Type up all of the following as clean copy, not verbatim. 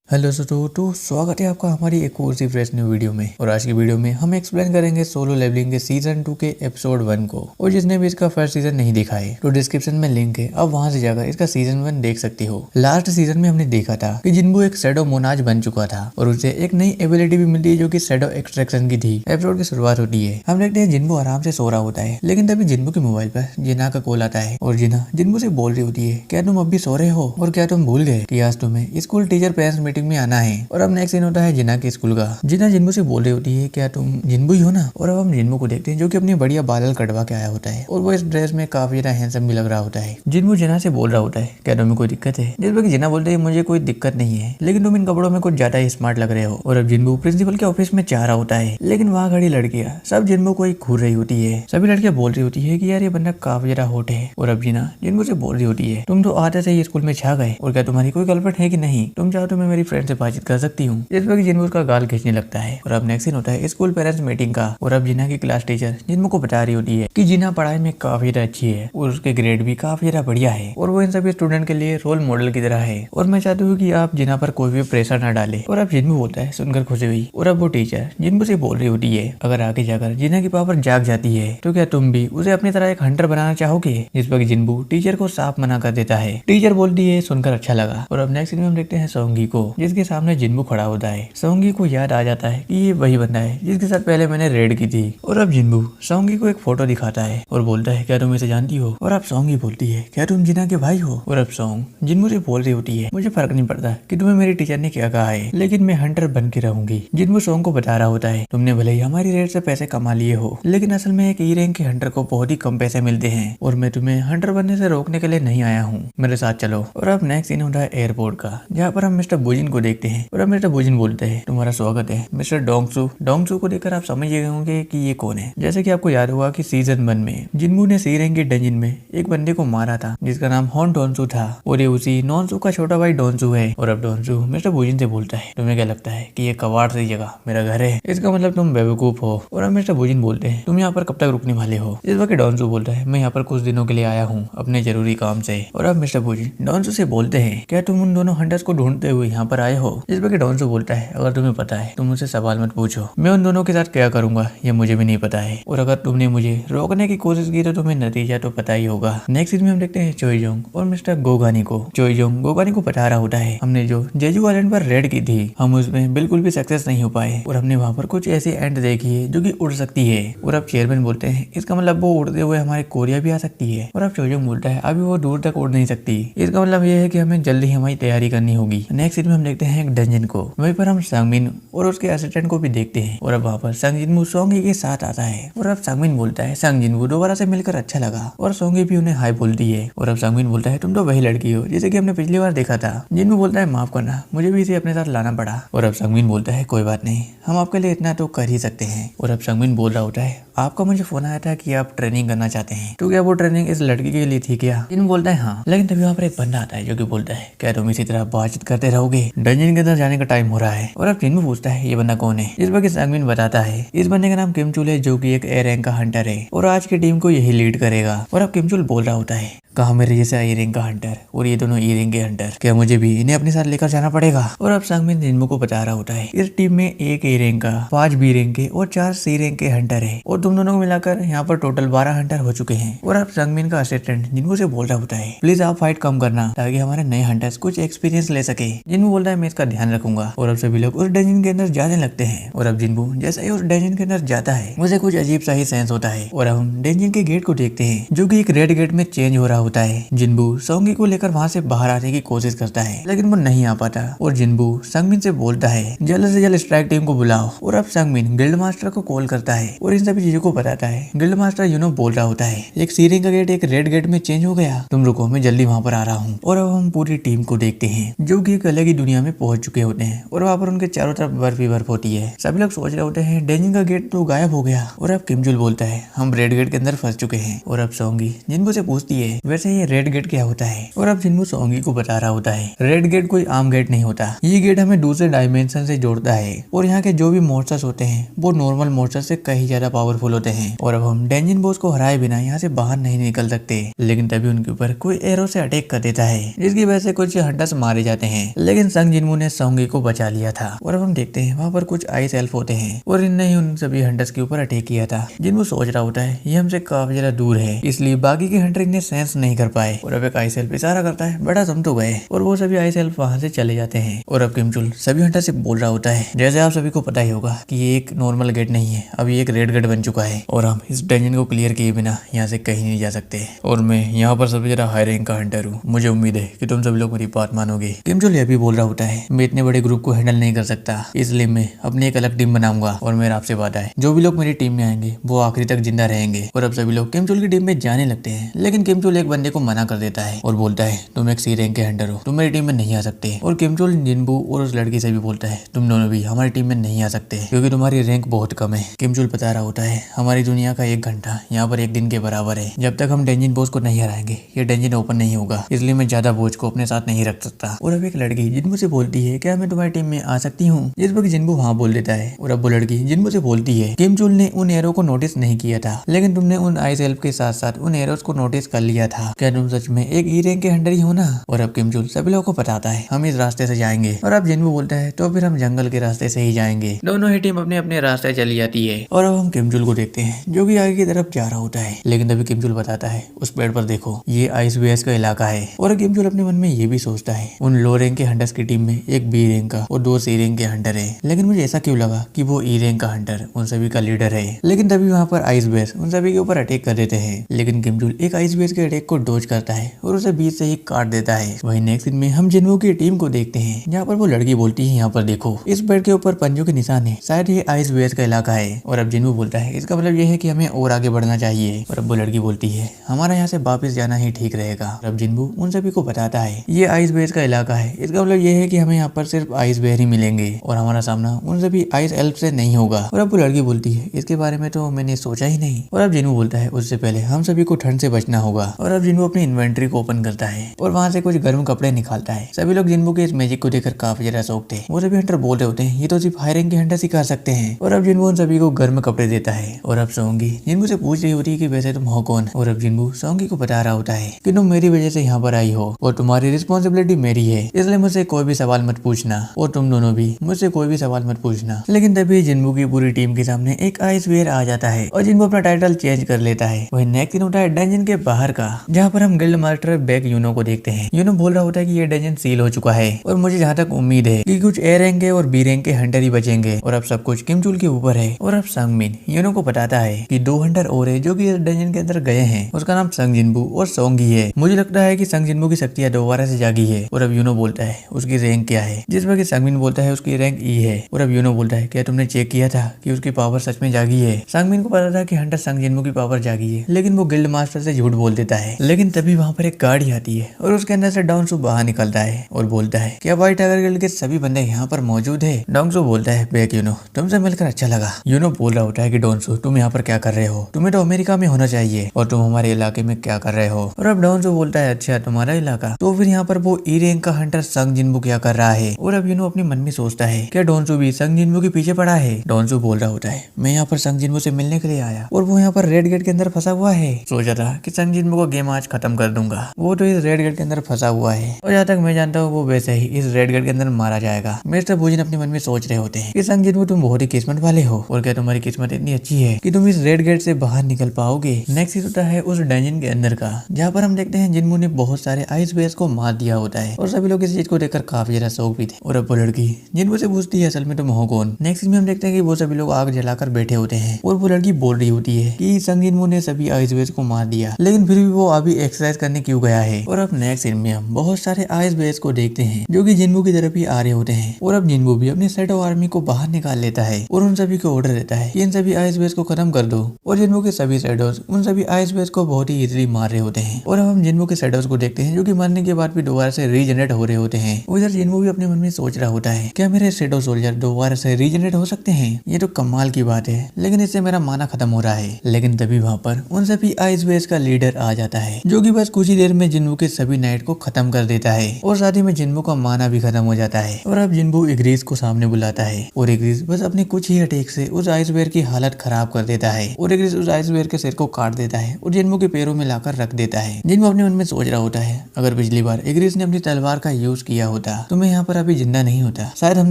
Hello दोस्तों, स्वागत है आपका हमारी एक और सी फ्रेश न्यू वीडियो में। और आज की वीडियो में हम एक्सप्लेन करेंगे सोलो लेवलिंग के सीजन 2 के एपिसोड 1 को। और जिसने भी इसका फर्स्ट सीजन नहीं देखा है तो डिस्क्रिप्शन में लिंक है, आप वहां से जाकर इसका सीजन 1 देख सकते हो। लास्ट सीजन में हमने देखा था कि जिन्बू एक शैडो मोनाज बन चुका था और उसे एक नई एबिलिटी भी मिलती है जो कि शैडो एक्सट्रैक्शन की थी। एपिसोड की शुरुआत होती है, हम देखते हैं जिन्बू आराम से सो रहा होता है, लेकिन तभी जिन्बू के मोबाइल पर जिना का कॉल आता है और जिना जिन्बू से बोल रही होती है, क्या तुम अब भी सो रहे हो और क्या तुम भूल गए कि आज तुम्हें स्कूल टीचर पेरेंट्स मीटिंग में आना है। और अब नेक्स्ट सीन होता है जिना के स्कूल का। जिना जिन्बू से बोल रही होती है, क्या तुम जिन्बू ही हो ना। और अब हम जिन्बू को देखते हैं जो कि अपनी बढ़िया बाल कटवा के आया होता है और वो इस ड्रेस में काफी ज्यादा हैंडसम भी लग रहा होता है। जिन्बू जिना से बोल रहा होता है, क्या तुम्हें कोई दिक्कत है। जिस पर जिना बोलते है, मुझे कोई दिक्कत नहीं है, लेकिन तुम इन कपड़ों में कुछ ज्यादा ही स्मार्ट लग रहे हो। और अब जिन्बू प्रिंसिपल के ऑफिस में जा रहा होता है, लेकिन वहाँ खड़ी लड़कियां सब जिन्बू को ही घूर रही होती है। सभी लड़कियां बोल रही होती है कि यार ये बंदा काफी ज्यादा हॉट है। और अब जिना जिन्बू से बोल रही होती है, तुम तो आते से ही स्कूल में छा गए और क्या तुम्हारी कोई गर्लफ्रेंड है कि नहीं, तुम चाहो तो मैं मेरी फ्रेंड से बातचीत कर सकती हूँ। जिस पर जिन्बू का गाल खींचने लगता है। और अब नेक्स्ट सीन होता है स्कूल पेरेंट्स मीटिंग का। और अब जिना की क्लास टीचर जिन्बू को बता रही होती है कि जिना पढ़ाई में काफी ज्यादा अच्छी है और उसके ग्रेड भी काफी ज्यादा बढ़िया है और वो इन सभी स्टूडेंट के लिए रोल मॉडल की तरह है। और मैं चाहती हूँ कि आप जिना पर कोई भी प्रेशर ना डाले। और अब जिन्बू बोलता है, सुनकर खुशी हुई। और अब वो टीचर जिन्बू से बोल रही होती है, अगर आगे जाकर जिना की पावर जाग जाती है तो क्या तुम भी उसे अपनी तरह एक हंटर बनाना चाहोगे। जिस पर जिन्बू टीचर को साफ मना कर देता है। टीचर बोलती है, सुनकर अच्छा लगा। और अब नेक्स्ट सीन में हम देखते हैं सोंगी को, जिसके सामने जिन्बू खड़ा होता है। सोंगी को याद आ जाता है कि ये वही बंदा है जिसके साथ पहले मैंने रेड की थी। और अब जिन्बू सोंगी को एक फोटो दिखाता है और बोलता है, क्या तुम इसे जानती हो। और अब सोंगी बोलती है, क्या तुम जिना के भाई हो। और अब सोंग जिन्बू से बोल रही होती है, मुझे फर्क नहीं पड़ता कि तुम्हें मेरी टीचर ने क्या कहा है, लेकिन मैं हंटर बन के रहूंगी। जिन्बू सोंग को बता रहा होता है, तुमने भले ही हमारी रेड से पैसे कमा लिए हो, लेकिन असल में एक ई रैंक के हंटर को बहुत ही कम पैसे मिलते हैं और मैं तुम्हें हंटर बनने से रोकने के लिए नहीं आया हूँ, मेरे साथ चलो। और अब नेक्स्ट सीन होता है एयरपोर्ट का, जहाँ पर हम मिस्टर बुजिन को देखते हैं। और अब मिस्टर बुजिन बोलते हैं, तुम्हारा स्वागत है मिस्टर डोंगसू को देखकर आप समझ गए होंगे कि ये कौन है। जैसे कि आपको याद होगा कि सीजन 1 में जिन्बू ने सी रैंक के डंजन में एक बंदे को मारा था जिसका नाम हॉन डोंसू था और ये उसी नॉनसू का छोटा भाई डोंसू है। और अब डोंसू मिस्टर बुजिन से बोलता है, तुम्हें क्या लगता है कि ये कबाड़ से जगह मेरा घर है, इसका मतलब तुम बेवकूफ हो। और अब मिस्टर बुजिन बोलते हैं, तुम यहाँ पर कब तक रुकने वाले हो। इस वक्त डोंसू बोलता है, मैं यहाँ पर कुछ दिनों के लिए आया हूँ अपने जरूरी काम से। और अब मिस्टर बुजिन डोंसू से बोलते हैं, क्या तुम उन दोनों हंटर्स को ढूंढते हुए यहाँ पर आए हो। इस वक्त डोंसू बोलता है, अगर तुम्हें पता है तुम मुझसे सवाल मत पूछो, मैं उन दोनों के साथ क्या करूंगा ये मुझे भी नहीं पता है, और अगर तुमने मुझे रोकने की कोशिश की तो तुम्हें नतीजा तो पता ही होगा। नेक्स्ट सीन में हम देखते हैं चोईजोंग और मिस्टर गोगानी को। चोईजोंग गोगानी को बता रहा होता है, हमने जो जेजू आइलैंड पर रेड की थी हम उसमें बिल्कुल भी सक्सेस नहीं हो पाए और हमने वहाँ पर कुछ ऐसी एंट देखी है जो कि उड़ सकती है। और अब चेयरमैन बोलते हैं, इसका मतलब वो उड़ते हुए हमारे कोरिया भी आ सकती है। और अब चोईजोंग बोलता है, अभी वो दूर तक उड़ नहीं सकती, इसका मतलब ये है कि हमें जल्दी हमारी तैयारी करनी होगी। नेक्स्ट सीन में हम देखते हैं एक डंजन को, वहीं पर हम संगमिन और उसके असिस्टेंट को भी देखते हैं। और अब वहाँ पर संग जिन्बू सोंगी के साथ आता है। और अब संगमिन बोलता है, संग जिन्बू दोबारा से मिलकर अच्छा लगा। और सोंगी भी उन्हें हाय बोलती है। और अब संगमिन बोलता है, तुम तो वही लड़की हो जैसे कि हमने पिछली बार देखा था। जिन्बू बोलता है, माफ करना, मुझे भी इसे अपने साथ लाना पड़ा। और अब संगमिन बोलता है, कोई बात नहीं, हम आपके लिए इतना तो कर ही सकते हैं। और अब संगमिन बोल रहा होता है, आपका मुझे फोन आया था कि आप ट्रेनिंग करना चाहते हैं, तो क्या वो ट्रेनिंग इस लड़की के लिए थी क्या। जिन्बू बोलता है, हाँ। लेकिन तभी वहाँ पर एक बंदा आता है जो कि बोलता है, क्या तुम इसी तरह बातचीत करते रहोगे, डंजन के अंदर जाने का टाइम हो रहा है। और अब जिन्बू पूछता है, ये बंदा कौन है। इस पर संगमिन बताता है, इस बंदे का नाम किमचुल है जो कि एक ए रैंक का हंटर है और आज की टीम को यही लीड करेगा। और अब किमचुल बोल रहा होता है, कहा मेरे जैसे ई रैंक का हंटर और ये दोनों ई रैंक के हंटर, क्या मुझे भी इन्हें अपने साथ लेकर जाना पड़ेगा। और अब संगमिन जिन्बू को बता रहा होता है, इस टीम में एक ए रैंक का, 5 बी रैंक के और 4 सी रैंक के हंटर है और तुम दोनों को मिलाकर यहाँ पर टोटल 12 हंटर हो चुके हैं। और अब संगमिन का असिस्टेंट जिन्बू से बोल रहा होता है, प्लीज आप फाइट कम करना ताकि हमारे नए हंटर्स कुछ एक्सपीरियंस ले सके। जिन्बू बोलता है, मैं इसका ध्यान रखूंगा। और अब सभी लोग उस डंजन के अंदर जाने लगते हैं। और अब जिन्बू जैसे ही उस डंजन के अंदर जाता है मुझे कुछ अजीब सा ही सेंस होता है। और अब हम डंजन के गेट को देखते हैं जो कि एक रेड गेट में चेंज हो रहा होता है। जिन्बू सोंगी को लेकर वहाँ से बाहर आने की कोशिश करता है लेकिन वो नहीं आ पाता। और जिन्बू संगमिन से बोलता है, जल्द से जल्द स्ट्राइक टीम को बुलाओ। और अब संगमिन गिल्ड मास्टर को कॉल करता है और इन सभी चीजों को बताता है। गिल्ड मास्टर बोल रहा होता है, एक सी रैंक का गेट एक रेड गेट में चेंज हो गया, तुम रुको मैं जल्दी वहाँ पर आ रहा हूँ। और अब हम पूरी टीम को देखते हैं जो कि एक अलग ही दुनिया में पहुंच चुके होते हैं और वहाँ पर उनके चारों तरफ बर्फ ही बर्फ होती है। सभी लोग सोच रहे होते हैं डंजन का गेट तो गायब हो गया। और अब किमचुल बोलता है, हम रेड गेट के अंदर फंस चुके हैं। और अब सोंगी जिन्बू से पूछती है, वैसे ये रेड गेट क्या होता है। और अब जिन्बू सोंगी को बता रहा होता है, रेड गेट कोई आम गेट नहीं होता, ये गेट हमें दूसरे डायमेंशन से जोड़ता है और यहाँ के जो भी मॉन्स्टर्स होते हैं वो नॉर्मल मॉन्स्टर्स से कहीं ज्यादा पावरफुल होते हैं। और अब हम डंजन बॉस को हराए बिना यहाँ से बाहर नहीं निकल सकते। लेकिन तभी उनके ऊपर कोई एरो से अटैक कर देता है जिसकी वजह से कुछ हंटर्स मारे जाते हैं। लेकिन संग जिनवू ने सोंगी को बचा लिया था। और अब हम देखते हैं वहाँ पर कुछ आइस एल्फ होते हैं और इनने ही उन सभी हंटर्स के ऊपर अटैक किया था। जिनवू सोच रहा होता है ये हमसे काफी ज्यादा दूर है, इसलिए बाकी के हंटर इन्हें सेंस नहीं कर पाए। और अब एक आइस एल्फ इशारा करता है बड़ा तुम तो गए, और वो सभी आइस एल्फ वहाँ से चले जाते हैं। और अब किमचुल सभी हंटर से बोल रहा होता है जैसे आप सभी को पता ही होगा कि ये एक नॉर्मल गेट नहीं है, अब ये एक रेड गेट बन चुका है और हम इस डंजन को क्लियर किए बिना यहाँ से कहीं नहीं जा सकते। और मैं यहाँ पर सबसे ज्यादा हाई रैंक का हंटर हूँ, मुझे उम्मीद है कि तुम सभी लोग मेरी बात मानोगे। किमचुल ये भी बोल रहा होता है मैं इतने बड़े ग्रुप को हैंडल नहीं कर सकता, इसलिए मैं अपनी एक अलग टीम बनाऊंगा और मेरा आपसे वादा है जो भी लोग मेरी टीम में आएंगे वो आखिरी तक जिंदा रहेंगे। और अब सभी लोग किमचुल की टीम में जाने लगते हैं, लेकिन किमचुल एक बंदे को मना कर देता है और बोलता है तुम एक सी रैंक के हंटर हो, तुम मेरी टीम में नहीं आ सकते। और किमचुल जिनबू और उस लड़की से भी बोलता है तुम दोनों भी हमारी टीम में नहीं आ सकते क्योंकि तुम्हारी रैंक बहुत कम है। किमचुल बता रहा होता है हमारी दुनिया का 1 घंटा यहाँ पर 1 दिन के बराबर है, जब तक हम डेंजिन बॉस को नहीं हराएंगे ये डेंजिन ओपन नहीं होगा, इसलिए मैं ज्यादा बोझ को अपने साथ नहीं रख सकता। और अब एक लड़की जिनबू से बोलती है क्या मैं तुम्हारी टीम में आ सकती हूँ, जिस पर जिनबू हाँ बोल देता है। और अब वो लड़की जिनबू से बोलती है किमचुल ने उन एरो को नोटिस नहीं किया था, लेकिन तुमने उन आइस एल्फ के साथ साथ उन एरोस को नोटिस कर लिया था, क्या तुम सच में एक ई रैंक के हंटर ही हो ना। और अब किमचुल सभी लोगों को बताता है हम इस रास्ते से जाएंगे। और अब जिनबू बोलता है तो फिर हम जंगल के रास्ते से ही जाएंगे। दोनों ही टीम अपने अपने रास्ते चली जाती है। और अब हम किमचुल को देखते हैं जो कि आगे की तरफ जा रहा होता है, लेकिन तभी किमचुल बताता है उस पेड़ पर देखो ये आइस बेस का इलाका है। और किमचुल अपने मन में ये भी सोचता है उन लो रैंक के हंटर्स की टीम में एक बी रैंक का और 2 सी रैंक के हंटर है, लेकिन मुझे ऐसा क्यों लगा कि वो ई रैंक का हंटर उन सभी का लीडर है। लेकिन तभी वहाँ पर आइस बेस उन सभी के ऊपर अटैक कर देते हैं, लेकिन किमचुल एक आइस बेस के अटैक को डॉज करता है और उसे बीच से ही काट देता है। वही नेक्स्ट सीन में हम जिनवू की टीम को देखते हैं जहाँ पर वो लड़की बोलती है यहाँ पर देखो इस पेड़ के ऊपर पंजों के निशान है, शायद ये आइस बेस का इलाका है। और अब जिनवू बोलता है इसका मतलब ये है कि हमें और आगे बढ़ना चाहिए। और अब वो लड़की बोलती है हमारा यहाँ से वापस जाना ही ठीक रहेगा। और अब जिनवू उन सभी को बताता है ये आइस बेस का इलाका है, इसका मतलब ये है कि हमें यहाँ पर सिर्फ आइस बेर ही मिलेंगे और हमारा सामना उन सभी आइस एल्फ से नहीं होगा। और अब वो लड़की बोलती है इसके बारे में तो मैंने सोचा ही नहीं। और अब जिनवू बोलता है उससे पहले हम सभी को ठंड से बचना होगा। और अब जिनवू अपनी इन्वेंट्री को ओपन करता है और वहाँ से कुछ गर्म कपड़े निकालता है। सभी लोग जिनवू के इस मैजिक को देखकर काफी ज्यादा शौक थे। वो सभी हंटर बोल रहे होते हैं ये तो सिर्फ हाई रैंक के हंटर सिखा सकते हैं। और अब जिनवू उन सभी को गर्म कपड़े देता है। और अब सोंगी जिनवू से पूछ रही होती है कि वैसे तुम हो कौन। और अब जिनवू सोंगी को बता रहा होता है कि तुम मेरी वजह से यहाँ पर आई हो और तुम्हारी रिस्पॉन्सिबिलिटी मेरी है, इसलिए मुझसे कोई भी सवाल मत पूछना और तुम दोनों भी मुझसे कोई भी सवाल मत पूछना। लेकिन तभी जिनवू की पूरी टीम के सामने एक आइस बेयर आ जाता है और जिनवू अपना टाइटल चेंज कर लेता है। वही नेक्स्ट सीन होता है डंजन के बाहर का, जहाँ पर हम गिल्ड मास्टर बैक यूनो को देखते हैं। यूनो बोल रहा होता है कि ये डंजन सील हो चुका है और मुझे जहाँ तक उम्मीद है कि कुछ ए रैंक के और बी रैंक के हंटर ही बचेंगे और अब सब कुछ किमचुल के ऊपर है। और अब संगमिन यूनो को बताता है कि 2 हंटर और है जो कि इस डंजन के अंदर गए हैं, उसका नाम संग जिनबू और सोंगी है। मुझे लगता है कि संग जिनबू की शक्तियां दोबारा से जागी है। और अब यूनो बोलता है उसकी रैंक क्या है, जिस पर संगमिन बोलता है उसकी रैंक ई है। और अब यूनो बोलता है क्या तुमने चेक किया था कि उसकी पावर सच में जागी है। संगमिन को पता था कि हंटर संग जिनबू की पावर जागी है, लेकिन वो गिल्ड मास्टर से झूठ बोल देता है। लेकिन तभी वहाँ पर एक गाड़ी आती है और उसके अंदर से डॉन्सू बाहर निकलता है और बोलता है क्या व्हाइट टाइगर गिल्ड के सभी बंदे यहाँ पर मौजूद है। डॉन्सू बोलता है बैक यूनो तुमसे मिलकर अच्छा लगा। यूनो बोल रहा होता है कि डॉन्सू तुम यहाँ पर क्या कर रहे हो, तुम्हें तो अमेरिका में होना चाहिए और तुम हमारे इलाके में क्या कर रहे हो। और अब डॉन्सू बोलता है अच्छा तुम्हारा इलाका, तो फिर यहाँ पर वो ई रैंक का हंटर संग जिनबू क्या कर रहा है। और अब यूनो अपने मन में सोचता है क्या डॉन्सू भी संग जिनबू के पीछे पड़ा है। डॉन्सू बोल रहा होता है मैं यहाँ पर संग जिनबू से मिलने के लिए आया और वो यहाँ पर रेड गेट के अंदर फंसा हुआ है। सोचा था कि संग जिनबू को गेम आज खत्म कर दूंगा, वो तो इस रेड गेट के अंदर फंसा हुआ है और जहाँ तक मैं जानता हूँ वो वैसे ही इस रेड गेट के अंदर मारा जाएगा। मिस्टर भोजन अपने मन में सोच रहे होते हैं कि संग जिनबू तुम बहुत ही किस्मत वाले हो और क्या तुम्हारी किस्मत इतनी अच्छी है कि तुम इस रेड गेट से बाहर निकल पाओगे। नेक्स्ट होता है उस डंजन के अंदर का, जहाँ पर हम देखते हैं जिनबू ने बहुत सारे आइस बेस को मार दिया होता है और सभी लोग इस चीज को देखकर काफी ज्यादा शौक भी थे। और अब वो लड़की जिनबू से पूछती है असल में तुम हो कौन। नेक्स्ट में हम देखते हैं कि वो सभी लोग आग जलाकर बैठे होते हैं और वो लड़की बोल रही होती है कि संग जिनबू ने सभी आइस बेस को मार दिया, लेकिन फिर भी वो अभी एक्सरसाइज करने क्यों गया है। और अब नेक्स्ट सीन में हम बहुत सारे आइस बेस को देखते हैं जो कि जिनबू की तरफ ही आ रहे होते हैं। और अब जिनबू भी अपने शैडो आर्मी को बाहर निकाल लेता है और उन सभी को ऑर्डर देता है कि इन सभी आइस बेस को खत्म कर दो। और जिनबू के सभी शैडोज उन सभी आइस बेस को बहुत ही इजीली मार रहे होते हैं। और अब हम जिनबू के शैडोज को देखते हैं जो कि मरने के बाद भी दोबारा से रीजनरेट हो रहे होते हैं। उधर जिनबू भी अपने मन में सोच रहा होता है क्या मेरे शैडो सोल्जर दोबारा से रीजनरेट हो सकते हैं, ये तो कमाल की बात है, लेकिन इससे मेरा माना खत्म हो रहा है। लेकिन तभी वहाँ पर उन सभी आइस बेस का लीडर आ जाता है जो कि बस कुछ ही देर में जिनबू के सभी नाइट को खत्म कर देता है और साथ ही में जिनबू का माना भी खत्म हो जाता है। और अब जिनबू इग्रीस को सामने बुलाता है और इग्रीस बस अपने कुछ ही अटैक से उस आइस बेर की हालत खराब कर देता है और इग्रीस उस आइस बेर के सिर को काट देता है और जिनबू के पैरों में लाकर रख देता है। जिनबू अपने मन में सोच रहा होता है अगर पिछली बार इग्रीस ने अपनी तलवार का यूज किया होता होता तो मैं यहाँ पर अभी जिंदा नहीं होता। शायद हम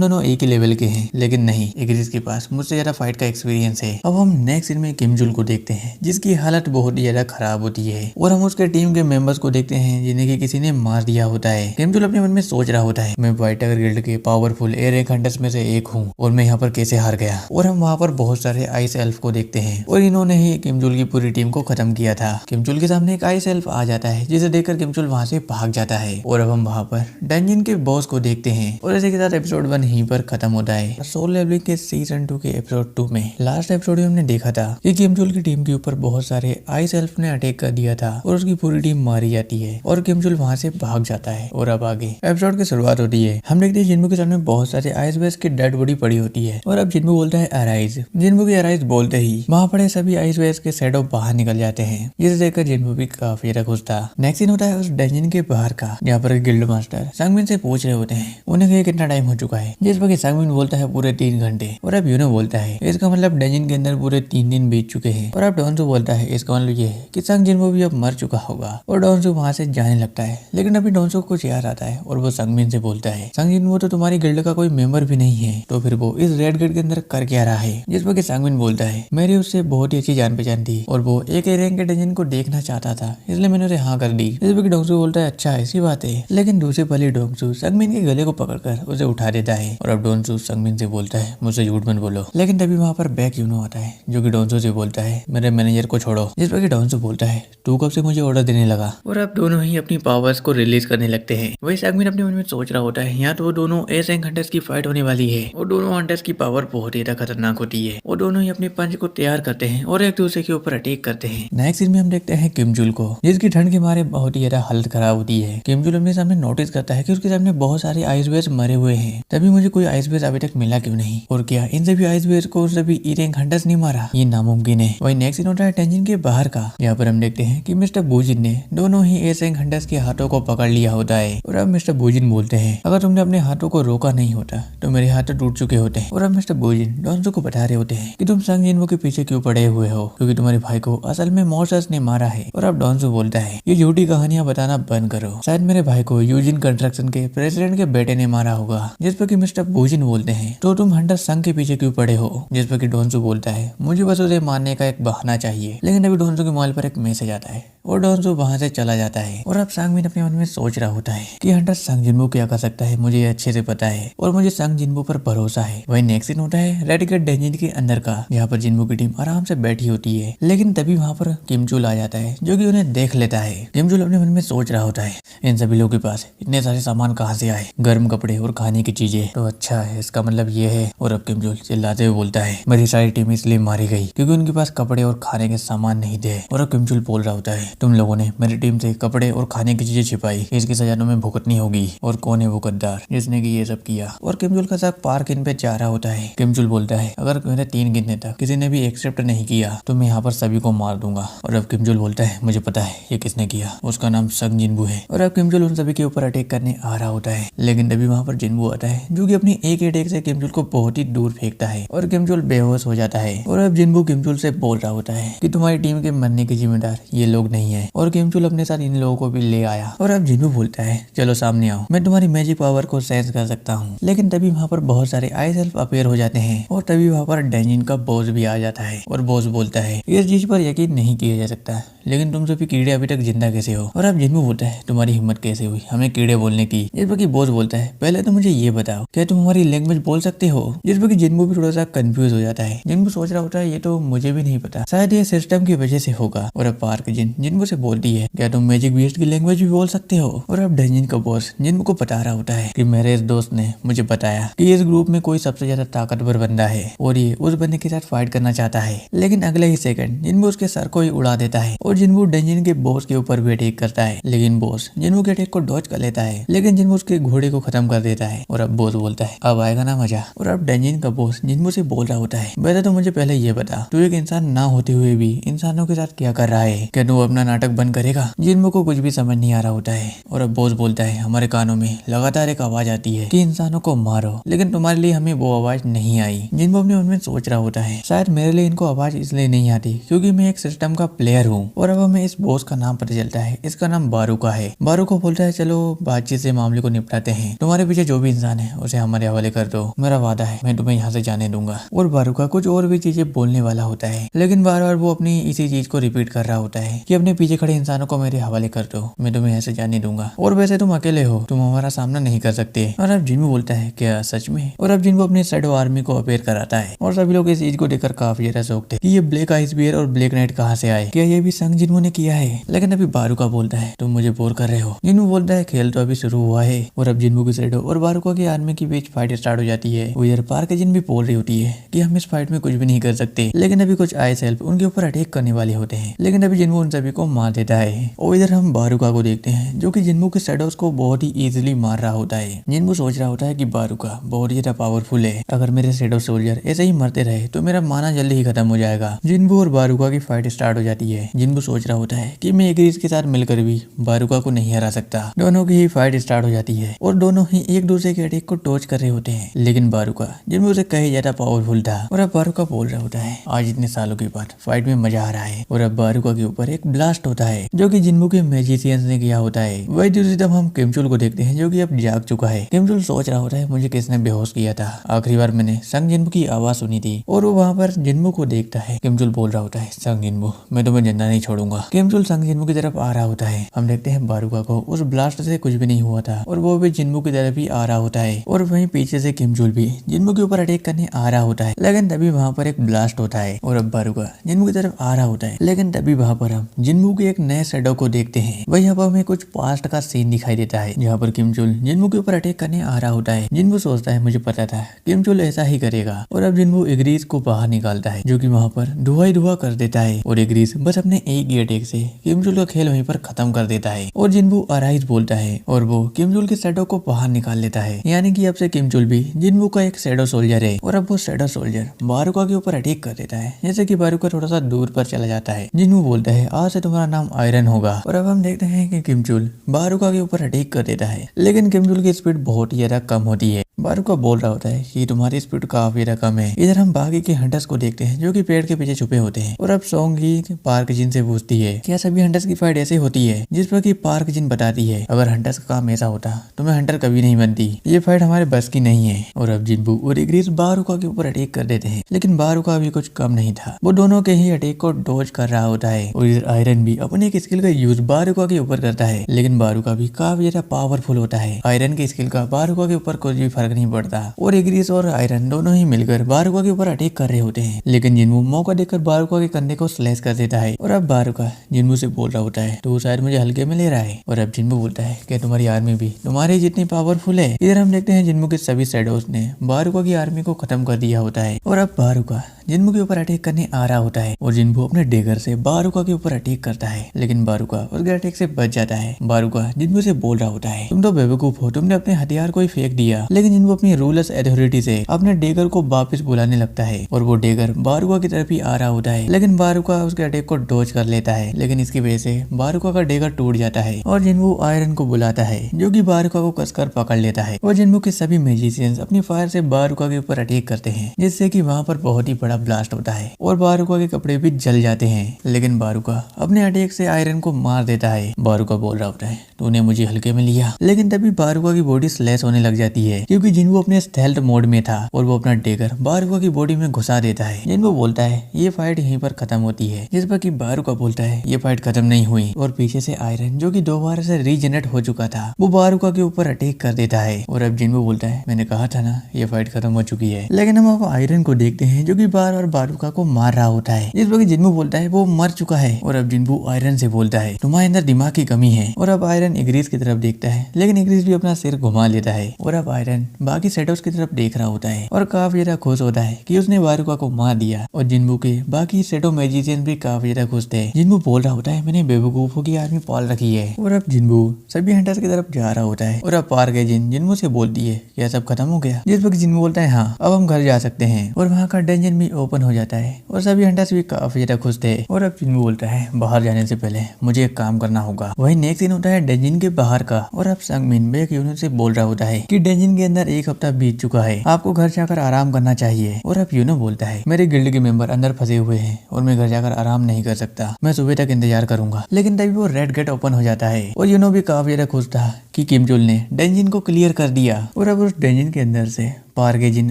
दोनों एक ही लेवल के हैं, लेकिन नहीं, इग्रिस के पास मुझसे ज्यादा फाइट का एक्सपीरियंस है। अब हम नेक्स्ट सीन में किम जुल को देखते हैं जिसकी हालत बहुत ही ज्यादा खराब होती है और हम उसके टीम के मेंबर्स को देखते हैं जिन्हें कि किसी ने मार दिया होता है। किम जुल अपने मन में सोच रहा होता है, मैं व्हाइट टाइगर गिल्ड के पावरफुल एयर रैंक हंटर्स में से एक हूँ और मैं यहाँ पर कैसे हार गया। और हम वहाँ पर बहुत सारे आइस एल्फ को देखते हैं और इन्होंने ही किम जुल की पूरी टीम को खत्म किया था। किम जुल के सामने एक आइस एल्फ आ जाता है जिसे देखकर किम जुल वहाँ से भाग जाता है और अब हम वहाँ पर डंजन के बॉस को देखते हैं और इसी के साथ एपिसोड 1 यहीं पर खत्म होता है। सोलो लेवलिंग के सीजन 2 के एपिसोड 2 में लास्ट एपिसोड में हमने देखा था कि किम जुल की टीम के ऊपर बहुत सारे आइस एल्फ ने अटैक कर दिया था और उसकी पूरी टीम मारी जाती है और किम जुल वहाँ से भाग जाता है। और अब आगे एपिसोड की शुरुआत होती है। हम देखते हैं जिन्मू के सामने बहुत सारे आइस बेस की डेड बॉडी पड़ी होती है और अब जिन्मू बोलता है अराइज। जिन्मू की अराइज बोलते ही वहाँ पड़े सभी आइस बेस के शैडो बाहर निकल जाते हैं जिसे देखकर जिन्मू भी काफी ज्यादा खुश था। नेक्स्ट सीन होता है उस डंजन के बाहर का जहाँ पर गिल्ड मास्टर संगमिन से पूछ रहे होते हैं उन्हें कि कितना टाइम हो चुका है, जिस पर संगमिन बोलता है पूरे 3 घंटे और अब यूनो बोलता है इसका मतलब डंजन के अंदर पूरे 3 दिन बीत चुके हैं। और अब डॉन्सू बोलता है इसका मतलब ये है कि संग जिन्मू भी अब मर चुका होगा और डॉन्सू वहाँ से जाने लगता है। लेकिन अभी डॉन्सू को कुछ याद आता है और वो संगमिन से बोलता है संग जिन्मू तो तुम्हारी गिल्ड का कोई मेंबर भी नहीं है, तो फिर वो इस रेड गेट के अंदर कर क्या रहा है। जिस पर संगमिन बोलता है मेरी उससे बहुत ही अच्छी जान पहचान थी और वो एक रैंक के डंजन को देखना चाहता था, इसलिए मैंने उसे हाँ कर दी। जिस पर डॉन्सू बोलता है अच्छा ऐसी बात है। लेकिन दूसरे पल ही डॉन्सू संगमिन के गले को पकड़कर उसे उठा देता है और अब डॉन्सू संगमिन से बोलता है मुझसे झूठ मत बोलो। लेकिन तभी वहाँ पर बैक यूनो आता है जो कि डॉन्सू से बोलता है मेरे मैनेजर को छोड़ो। जिस पर डॉन्सू बोलता है तू कब से मुझे ऑर्डर देने लगा। और अब दोनों ही अपनी पावर्स को रिलीज करने लगते हैं। वही संगमिन अपने मन में सोच रहा होता है यहाँ तो वो दोनों एयर रैंक हंटर्स की फाइट होने वाली है और दोनों हंटर्स की पावर बहुत ही ज्यादा खतरनाक होती है और दोनों ही अपने पंच को तैयार करते हैं और एक दूसरे के ऊपर अटैक करते हैं। नेक्स्ट सीन में हम देखते हैं किम जुल को जिसकी ठंड के मारे बहुत ही ज्यादा हालत खराब होती है। किम जुल अपने सामने नोटिस करता है कि उसके सामने बहुत सारे आइस बेयर्स मरे हुए हैं, तभी मुझे कोई आइस बेयर अभी तक मिला क्यों नहीं और क्या इन सभी आइस बेयर को सभी ई रैंक हंटर्स नहीं मारा, ये नामुमकिन है। वही नेक्स्ट सीन होता है टेंजिन के बाहर का यहाँ पर हम देखते हैं कि मिस्टर बूजिन ने दोनों ही एयर रैंक हंटर्स के हाथों को पकड़ लिया होता है और अब मिस्टर बूजिन बोलते हैं अगर तुमने अपने हाथों को रोका नहीं होता तो मेरे हाथ टूट चुके होते हैं। और अब मिस्टर बूजिन डॉन्सू को बता रहे होते हैं कि तुम संग जिन्मू के पीछे क्यों पड़े हुए हो क्योंकि तुम्हारे भाई को असल में मॉन्स्टर्स ने मारा है। और अब डॉन्सू बोलता है ये झूठी कहानियां बताना बंद करो, शायद मेरे भाई को यूजिन कंस्ट्रक्शन के प्रेसिडेंट के बेटे ने मारा होगा। जिस पर कि मिस्टर बूजिन बोलते हैं तो तुम हंटर संघ के पीछे क्यों पड़े हो। जिस पर कि डॉन्सू बोलता है मुझे बस उसे मारने का एक बहाना चाहिए। लेकिन अभी डॉन्सू के मोबाइल पर एक मैसेज आता है और डॉन्सू वहां से चला जाता है। और अब संगमिन अपने मन में सोच रहा होता है कि हंटर संग जिन्मू क्या कर सकता है, मुझे अच्छे से पता है और मुझे संग जिन्मू पर भरोसा है। वही नेक्स्ट सीन होता है रेड गेट डंजन के अंदर का जहाँ पर जिन्मू की टीम आराम से बैठी होती है। लेकिन तभी वहाँ पर किम जुल आ जाता है जो कि उन्हें देख लेता है। किम जुल अपने मन में सोच रहा होता है इन सभी लोगों के पास इतने सारे सामान कहाँ से आए, गर्म कपड़े और खाने की चीजें, तो अच्छा है इसका मतलब ये है। और अब किम जुल चिल्लाते हुए बोलता है मेरी सारी टीम इसलिए मारी गई क्योंकि उनके पास कपड़े और खाने के सामान नहीं थे। और अब किम जुल बोल रहा होता है तुम लोगों ने मेरी टीम से कपड़े और खाने की चीजें छिपाई, इसकी सजा तुम्हें भुगतनी होगी। और कौन है वो गद्दार जिसने की ये सब किया। और किम जुल का शक पार्क इन पे जा रहा होता है। किम जुल बोलता है अगर मेरे 3 गिनने तक किसी ने भी एक्सेप्ट नहीं किया तो मैं यहाँ पर सभी को मार दूंगा। और अब किम जुल बोलता है मुझे पता है ये किसने किया, उसका नाम संग जिन्मू है। और अब किम जुल उन सभी के ऊपर अटैक करने आ रहा होता है। लेकिन तभी वहाँ पर जिन्मू आता है जो कि अपनी एक अटैक से किम जुल को बहुत ही दूर फेंकता है और किम जुल बेहोश हो जाता है। और अब जिन्मू किम जुल से बोल रहा होता है कि तुम्हारी टीम के मरने के जिम्मेदार ये लोग नहीं है। और किम जुल अपने साथ इन लोगों को भी ले आया। और अब जिन्मू बोलता है चलो सामने आओ, मैं तुम्हारी मैजिक पावर को सेंस कर सकता हूँ। लेकिन तभी वहाँ पर बहुत सारे आइस एल्फ अपीयर हो जाते हैं और तभी वहाँ पर डंजन का बॉस भी आ जाता है। और बॉस बोलता है इस चीज पर यकीन नहीं किया जा सकता, लेकिन तुम सभी कीड़े अभी तक जिंदा कैसे हो। और अब जिन्मू बोलता है तुम्हारी हिम्मत कैसे हुई हमें कीड़े बोलने की। जिस पर कि बॉस बोलता है पहले तो मुझे ये बताओ क्या तुम हमारी लैंग्वेज बोल सकते हो। जिस पर कि जिन्मू भी थोड़ा सा कंफ्यूज हो जाता है। जिन्मू सोच रहा होता है ये तो मुझे भी नहीं पता, शायद ये सिस्टम की वजह से होगा। और अब पार्क जिन्मू से बोलती है क्या तुम मैजिक बीस्ट की लैंग्वेज भी बोल सकते हो। और अब डंजन का बॉस जिन्मू को बता रहा होता है कि मेरे इस दोस्त ने मुझे बताया कि इस ग्रुप में कोई सबसे ज्यादा ताकतवर बंदा है और ये उस बंदे के साथ फाइट करना चाहता है। लेकिन अगले ही सेकंड जिन्मू उसके सर को ही उड़ा देता है और जिन्मू डंजन के बॉस के ऊपर भी अटैक करता है। लेकिन बॉस जिन्मू के अटैक को डॉज कर लेता है, लेकिन जिन्मू उसके घोड़े को खत्म कर देता है। और अब बॉस बोलता है अब आएगा ना मजा। और अब डंजन का बॉस जिन्मू से बोल रहा होता है वैसे तो मुझे पहले ये बता तू एक इंसान ना होते हुए भी इंसानों के साथ क्या कर रहा है, क्या तू अपना नाटक बंद करेगा। जिन्मू को कुछ भी समझ नहीं आ रहा होता है। और अब बॉस बोलता है हमारे कानों में लगातार एक आवाज आती है कि इंसानों को मारो, लेकिन तुम्हारे लिए हमें वो आवाज नहीं आई। जिन्मू अपने मन में सोच रहा होता है शायद मेरे लिए इनको आवाज इसलिए नहीं आती क्योंकि मैं एक सिस्टम का प्लेयर हूँ। और अब हमें इस बॉस का नाम पता चलता है, इसका नाम बारूका है। बारूका बोलता है चलो बातचीत से मामले को निपटाते हैं। तुम्हारे पीछे जो भी इंसान है उसे हमारे हवाले कर दो, मेरा वादा है मैं तुम्हें यहाँ से जाने दूंगा। और बारूका कुछ और भी चीजें बोलने वाला होता है, लेकिन बार बार वो अपनी इसी चीज को रिपीट कर रहा होता है कि अपने पीछे खड़े इंसानों को मेरे हवाले कर दो, मैं तुम्हें यहाँ से जाने दूंगा। और वैसे तुम अकेले हो, तुम हमारा सामना नहीं कर सकते। और अब जिन्बू बोलता है क्या सच में? और अब जिन्बू अपनी शैडो आर्मी को अपेयर कराता है और सभी लोग इस चीज को देखकर काफी ज्यादा शौक थे कि ये ब्लैक आइस बियर और ब्लैक नाइट कहाँ से आए, क्या ये भी संग जिन्बू ने किया है? लेकिन अभी बारूका बोलता है तुम मुझे बोर कर रहे हो। जिन्बू बोलता है खेल तो अभी शुरू हुआ है। और अब जिन्बू की शैडो और बारूका की आर्मी के बीच फाइट स्टार्ट हो जाती है। उधर पार्क जिन भी बोल रही होती है कि हम इस फाइट में कुछ भी नहीं कर सकते, लेकिन अभी कुछ आइस हेल्प उनके ऊपर अटैक करने वाले होते हैं। लेकिन अभी जिन्बू उन सभी को मार देता है। और इधर हम बारूका को देखते हैं जो कि जिन्बू के शैडोज को बहुत ही इजीली मार रहा होता है। जिन्बू सोच रहा होता है कि बारूका बहुत ही ज्यादा पावरफुल है, अगर मेरे शैडो सोल्जर ऐसे ही मरते रहे तो मेरा माना जल्दी ही खत्म हो जाएगा। जिन्बू और बारूका की फाइट स्टार्ट हो जाती है। जिन्बू सोच रहा होता है कि मैं एग्रीज के साथ मिलकर भी बारूका को नहीं हरा सकता। दोनों की ही फाइट स्टार्ट हो जाती है और दोनों ही एक दूसरे के अटैक को डॉज कर रहे होते हैं। लेकिन बारूका जिन्बू से कहीं ज्यादा पावरफुल था। और अब बारूका बोल रहा होता है आज इतने सालों के बाद फाइट में मजा आ रहा है। और अब बारूका के ऊपर एक ब्लास्ट होता है जो कि जिन्बू के मैजिशियंस ने किया होता है। वही दूसरी तरफ हम किमचुल को देखते हैं जो कि अब जाग चुका है। किमचुल सोच रहा होता है मुझे किसने बेहोश किया था, आखिरी बार मैंने संग जिन्बू की आवाज सुनी थी। और वो वहाँ पर जिन्बू को देखता है। किमचुल बोल रहा होता है संग जिन्बू मैं तुम्हें जिंदा नहीं छोड़ूंगा। किमचुल संग जिन्बू की तरफ आ रहा होता है। हम देखते हैं बारूका को उस ब्लास्ट से कुछ भी नहीं हुआ था और वो भी जिन्बू की तरफ ही आ रहा होता है। और वहीं पीछे से किमचुल भी जिन्बू के ऊपर अटैक करने आ रहा होता है। लेकिन तभी वहाँ पर एक ब्लास्ट होता है और अब बारूका जिन्बू की तरफ आ रहा होता है। लेकिन तभी वहाँ पर हम जिन्बू के एक नए शैडो को देखते हैं। वही अब हमें कुछ पास्ट का सीन दिखाई देता है जहाँ पर किमचुल जिन्बू के ऊपर अटैक करने आ रहा होता है। जिन्बू सोचता है मुझे पता था किमचुल ऐसा ही करेगा। और अब जिन्बू एग्रीज को बाहर निकालता है जो कि वहाँ पर धुआं ही धुआं कर देता है। और एग्रीज बस अपने एक ही अटैक से किमचुल का खेल वहीं पर खत्म कर देता है। और जिन्बू अराइज बोलता है और वो किमचुल के शैडो को बाहर निकाल लेता है। यानी कि अब से किमचुल भी जिन्बू का एक शैडो सोल्जर है। और अब वो शैडो सोल्जर बारूका के ऊपर अटैक कर देता है। जैसे कि बारूका थोड़ा सा दूर पर चला जाता है। जिन्बू बोलता है आज से तुम्हारा नाम आयरन होगा। और अब हम देखते हैं कि किमचुल बारूका के ऊपर अटैक कर देता है। लेकिन किमचुल की स्पीड बहुत ही ज्यादा कम होती है। बारूका बोल रहा होता है कि तुम्हारी स्पीड काफी ज्यादा कम है। इधर हम बाकी के हंटर्स को देखते हैं जो कि पेड़ के पीछे छुपे होते हैं। और अब सोंगी पार्क जिन से पूछती है क्या सभी हंटर्स की फाइट ऐसे होती है, जिस पर कि पार्क जिन बताती है अगर हंटर्स का काम ऐसा होता तो मैं हंटर कभी नहीं बनती, ये फाइट हमारे बस की नहीं है। और अब जिन्बू और एग्रीज बारूका के ऊपर अटैक कर देते हैं। लेकिन बारूका भी कुछ कम नहीं था, वो दोनों के ही अटैक को डॉज कर रहा होता है। और इधर आयरन भी अपने एक स्किल का यूज बारूका के ऊपर करता है। लेकिन बारूका भी काफी ज्यादा पावरफुल होता है। आयरन के स्किल का बारूका के ऊपर कुछ भी फर्क नहीं पड़ता। और एग्रीज और आयरन दोनों ही मिलकर बारूका के ऊपर अटैक कर रहे होते हैं। लेकिन जिन्बू मौका देकर बारूका के कंधे को स्लैश कर देता है। और अब बारूका जिन्बू से बोल रहा होता है तो शायद मुझे हल्के में ले रहा है। और अब जिन्बू बोलता है कि तुम्हारी आर्मी भी तुम्हारी जितनी पावरफुल है। इधर हम देखते हैं जिन्बू के सभी शैडोज ने बारूका की आर्मी को खत्म कर दिया होता है। और अब बारूका जिन्बू के ऊपर अटैक करने आ रहा होता है। और जिन्बू अपने डेगर से बारूका के ऊपर अटैक करता है। लेकिन बारूका उसके अटैक से बच जाता है। बारूका जिन्बू से बोल रहा होता है तुम तो बेवकूफ हो, तुमने अपने हथियार को ही फेंक दिया। लेकिन जिन्बू अपनी रूलर्स अथॉरिटी से अपने डेगर को वापस बुलाने लगता है। और वो डेगर बारूका की तरफ ही आ रहा होता है। लेकिन बारूका उसके अटैक को डॉज कर लेता है। लेकिन इसकी वजह से बारूका का डेगर टूट जाता है। और जिन्बू आयरन को बुलाता है जो कि बारूका को कसकर पकड़ लेता है। और जिन्बू के सभी मैजिशियंस अपनी फायर से बारूका के ऊपर अटैक करते हैं, जिससे कि वहाँ पर बहुत ही बड़ा ब्लास्ट होता है और बारूका के कपड़े भी जल जाते हैं। लेकिन बारूका अपने अटैक से आयरन को मार देता है। बारूका बोल रहा होता है तूने मुझे हल्के में लिया। लेकिन तभी बारूका की बॉडी स्लैश होने लग जाती है क्योंकि जिन्बू अपने स्टेल्थ मोड में था और वो अपना डेगर बारूका की बॉडी में घुसा देता है। जिन्बू बोलता है ये फाइट यहीं पर खत्म होती है, जिस पर कि बारूका बोलता है ये फाइट खत्म नहीं हुई। और पीछे से आयरन जो कि दोबारा से रीजनरेट हो चुका था वो बारूका के ऊपर अटैक कर देता है। और अब जिन्बू बोलता है मैंने कहा था ना ये फाइट खत्म हो चुकी है। लेकिन हम अब आयरन को देखते हैं जो कि बार बार बारूका को मार रहा होता है, जिस पर कि जिन्बू बोलता है वो मर चुका है। और अब जिन्बू आयरन से बोलता है तुम्हारे अंदर दिमाग की कमी है। और अब आयरन एग्रीज की तरफ देखता है, लेकिन एग्रीज भी अपना सिर घुमा लेता है। और अब आयरन बाकी शैडोज की तरफ देख रहा होता है और काफी ज्यादा खुश होता है कि उसने बारूका को मार दिया। और जिन्बू के बाकी शैडो मैजिशियन भी काफी ज्यादा खुश थे। जिन्बू बोल रहा होता है मैंने बेवकूफों की आर्मी पाल रखी है। और अब जिन्बू सभी हंटर्स की तरफ जा रहा होता है। और अब पार्क जिन्बू से बोलती है क्या सब खत्म हो गया, जिस पर जिन्बू बोलता है हाँ अब हम घर जा सकते हैं। और वहाँ का डंजन भी ओपन हो जाता है और सभी हंटर्स भी काफी ज्यादा खुश थे। और अब जिन्बू बोलता है बाहर जाने से पहले मुझे एक काम करना होगा। वही नेक्स्ट सीन होता है डंजन के बाहर का। और अब संगमिन बेक यूनिट से बोल रहा होता है कि डंजन के अंदर एक हफ्ता बीत चुका है, आपको घर जाकर आराम करना चाहिए। और अब यूनो बोलता है मेरे गिल्ड के मेंबर अंदर फंसे हुए हैं और मैं घर जाकर आराम नहीं कर सकता, मैं सुबह तक इंतजार करूंगा। लेकिन तभी वो रेड गेट ओपन हो जाता है और यूनो भी काफी ज्यादा खुश था कि किम चुल ने डेंजिन को क्लियर कर दिया और अब उस डेंजिन के अंदर से पार्क जिन